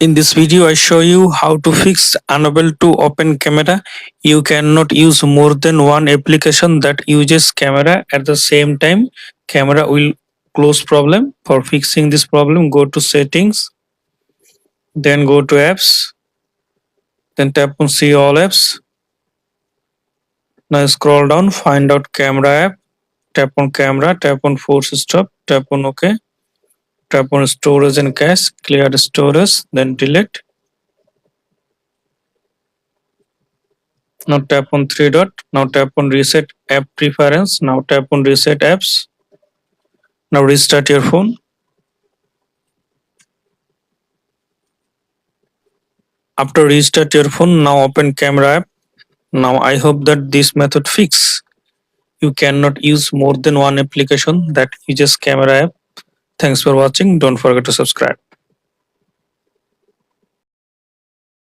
In this video, I show you how to fix unable to open camera. You cannot use more than one application that uses camera at the same time. Camera will close problem. For fixing this problem, go to settings, then go to apps, then tap on see all apps. Now scroll down, find out camera app, tap on camera, tap on force stop, tap on OK, tap on storage and cache, clear the storage, then delete. Now tap on three dot. Now tap on reset app preference. Now tap on reset apps. Now restart your phone. After restart your phone, now open camera app. Now I hope that this method fix. You cannot use more than one application that uses camera app. Thanks for watching. Don't forget to subscribe.